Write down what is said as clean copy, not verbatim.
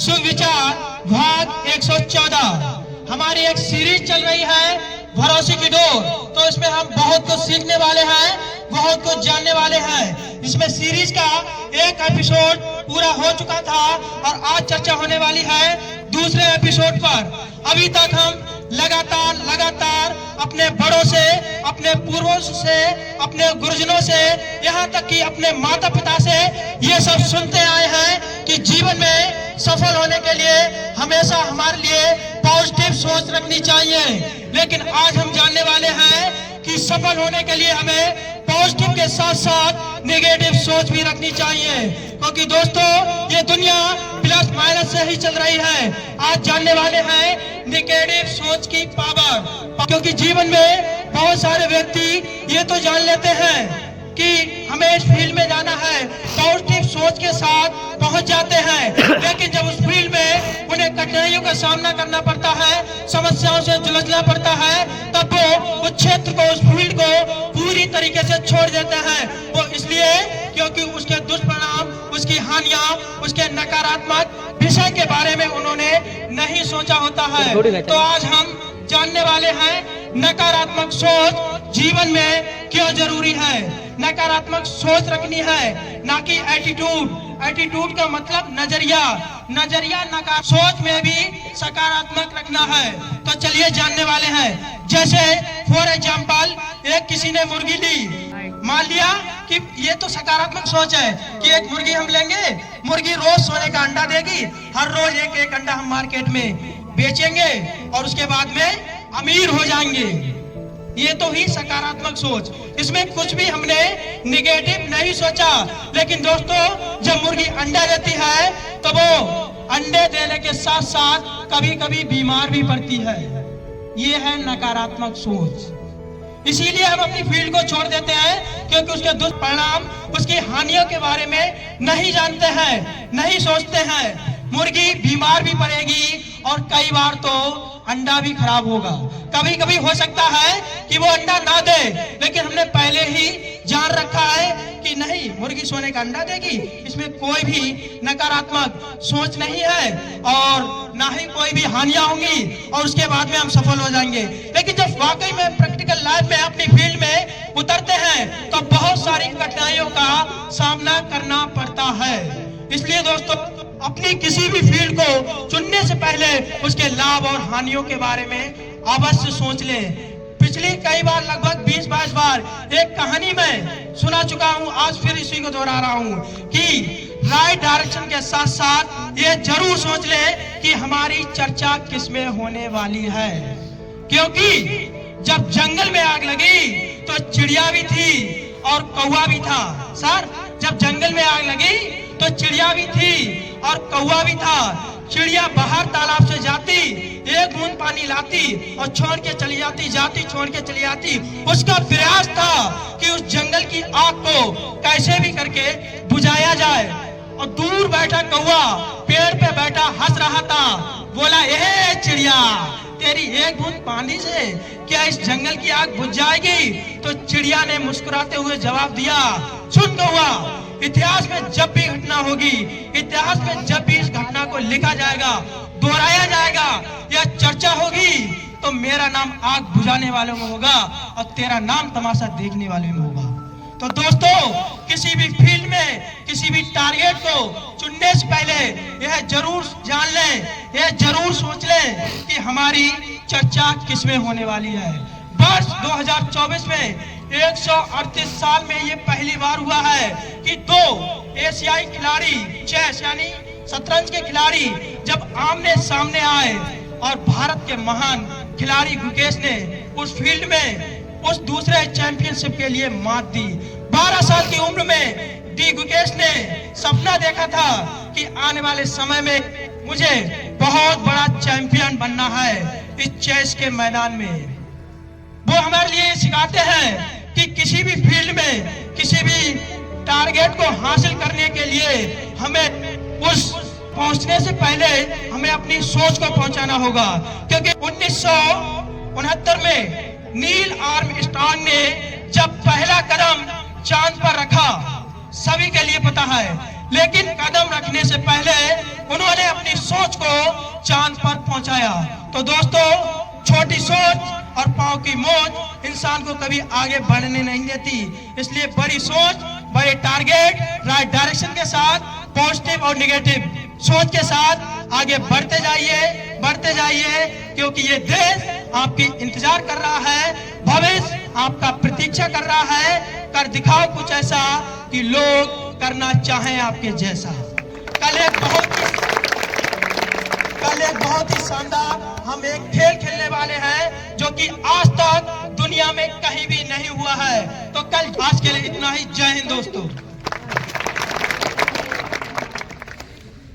सुविचार भाग 114। हमारी एक सीरीज चल रही है भरोसे की डोर। तो इसमें हम बहुत कुछ सीखने वाले हैं, बहुत कुछ जानने वाले हैं। इसमें सीरीज का एक एपिसोड पूरा हो चुका था और आज चर्चा होने वाली है दूसरे एपिसोड पर। अभी तक हम लगातार अपने बड़ों से, अपने पूर्वजों से, अपने गुरुजनों से, यहाँ तक कि अपने माता पिता से ये सब सुनते आए हैं कि जीवन में सफल होने के लिए हमेशा हमारे लिए पॉजिटिव सोच रखनी चाहिए। लेकिन आज हम जानने वाले हैं कि सफल होने के लिए हमें पॉजिटिव के साथ साथ नेगेटिव सोच भी रखनी चाहिए, क्योंकि दोस्तों ये दुनिया प्लस माइनस से ही चल रही है। आज जानने वाले हैं नेगेटिव सोच की पावर, क्योंकि जीवन में बहुत सारे व्यक्ति ये तो जान लेते हैं कि हमें इस फील्ड में जाना है, पॉजिटिव सोच के साथ पहुंच जाते हैं, लेकिन जब उस फील्ड में उन्हें कठिनाइयों का सामना करना पड़ता है, समस्याओं से जुझना पड़ता है, तब वो उस क्षेत्र को, उस फील्ड को पूरी तरीके से छोड़ देते हैं। वो इसलिए क्योंकि उसके दुष्परिणाम, उसकी हानियां, उसके नकारात्मक विषय के बारे में उन्होंने नहीं सोचा होता है। तो आज हम जानने वाले हैं नकारात्मक सोच जीवन में क्यों जरूरी है। नकारात्मक सोच रखनी है, ना कि एटीट्यूड। एटीट्यूड का मतलब नजरिया नकार, सोच में भी सकारात्मक रखना है। तो चलिए जानने वाले हैं। जैसे फॉर एग्जाम्पल एक किसी ने मुर्गी ली, मान लिया कि ये तो सकारात्मक सोच है कि एक मुर्गी हम लेंगे, मुर्गी रोज सोने का अंडा देगी, हर रोज एक एक अंडा हम मार्केट में बेचेंगे और उसके बाद में अमीर हो जाएंगे। ये तो ही सकारात्मक सोच, इसमें कुछ भी हमने निगेटिव नहीं सोचा। लेकिन दोस्तों जब मुर्गी अंडा देती है तो वो अंडे देने के साथ साथ कभी कभी बीमार भी पड़ती है। ये है नकारात्मक सोच। इसीलिए हम अपनी फील्ड को छोड़ देते हैं, क्योंकि उसके दुष्परिणाम, उसकी हानियों के बारे में नहीं जानते हैं, नहीं सोचते हैं। मुर्गी बीमार भी पड़ेगी और कई बार तो अंडा भी खराब होगा। कभी कभी हो सकता है कि वो अंडा ना दे, लेकिन हमने पहले ही जान रखा है कि नहीं, मुर्गी सोने का अंडा देगी, इसमें कोई भी नकारात्मक सोच नहीं है और ना ही कोई भी हानियां होंगी और उसके बाद में हम सफल हो जाएंगे। लेकिन जब वाकई में प्रैक्टिकल लाइफ में अपनी फील्ड में उतरते हैं तो बहुत सारी कठिनाइयों का सामना करना पड़ता है। इसलिए दोस्तों अपनी किसी भी फील्ड को चुनने से पहले उसके लाभ और हानियों के बारे में अवश्य सोच लें। पिछली कई बार, लगभग 20-22 बार एक कहानी में सुना चुका हूं, आज फिर इसी को दोहरा रहा हूं कि राइट डायरेक्शन के साथ साथ ये जरूर सोच लें कि हमारी चर्चा किसमें होने वाली है। क्योंकि जब जंगल में आग लगी तो चिड़िया भी थी और कौवा भी था। सर, जब जंगल में आग लगी तो चिड़िया भी थी और कौवा भी था। चिड़िया बाहर तालाब से जाती, एक बूंद पानी लाती और छोड़ के चली जाती, छोड़ के चली जाती। उसका प्रयास था कि उस जंगल की आग को कैसे भी करके बुझाया जाए। और दूर बैठा कौवा पेड़ पे बैठा हंस रहा था, बोला, ए चिड़िया, तेरी एक बूंद पानी से क्या इस जंगल की आग बुझ जाएगी? तो चिड़िया ने मुस्कुराते हुए जवाब दिया, सुन कौवा, इतिहास में जब भी घटना होगी, इतिहास में जब भी इस घटना को लिखा जाएगा, दोहराया जाएगा या चर्चा होगी, तो मेरा नाम आग बुझाने वालों में होगा और तेरा नाम तमाशा देखने वाले में होगा। तो दोस्तों किसी भी फील्ड में, किसी भी टारगेट को चुनने से पहले यह जरूर जान लें, यह जरूर सोच लें कि हमारी चर्चा किसमें होने वाली है। वर्ष 2024 में 138 साल में ये पहली बार हुआ है कि दो एशियाई खिलाड़ी, चेस यानी शतरंज के खिलाड़ी जब आमने सामने आए और भारत के महान खिलाड़ी गुकेश ने उस फील्ड में उस दूसरे चैंपियनशिप के लिए मात दी। 12 साल की उम्र में डी गुकेश ने सपना देखा था कि आने वाले समय में मुझे बहुत बड़ा चैंपियन बनना है इस चेस के मैदान में। वो हमारे लिए सिखाते हैं कि किसी भी फील्ड में, किसी भी टारगेट को हासिल करने के लिए हमें उस पहुंचने से पहले हमें अपनी सोच को पहुंचाना होगा। क्योंकि 1969 में नील आर्मस्ट्रांग ने जब पहला कदम चांद पर रखा, सभी के लिए पता है, लेकिन कदम रखने से पहले उन्होंने अपनी सोच चांद पर पहुंचाया। तो दोस्तों, छोटी सोच और पांव की मौज इंसान को कभी आगे बढ़ने नहीं देती। इसलिए बड़ी सोच, बड़े टारगेट, राइट डायरेक्शन के साथ, पॉजिटिव और निगेटिव सोच के साथ आगे बढ़ते जाइए, क्योंकि ये देश आपकी इंतजार कर रहा है, भविष्य आपका प्रतीक्षा कर रहा है। कर दिखाओ कुछ ऐसा कि लोग करना चाहें आपके जैसा। कल एक बहुत ही शानदार हम एक खेल खेलने वाले हैं जो कि आज तक दुनिया में कहीं भी नहीं हुआ है। तो कल आज के लिए इतना ही। जय हिंद दोस्तों।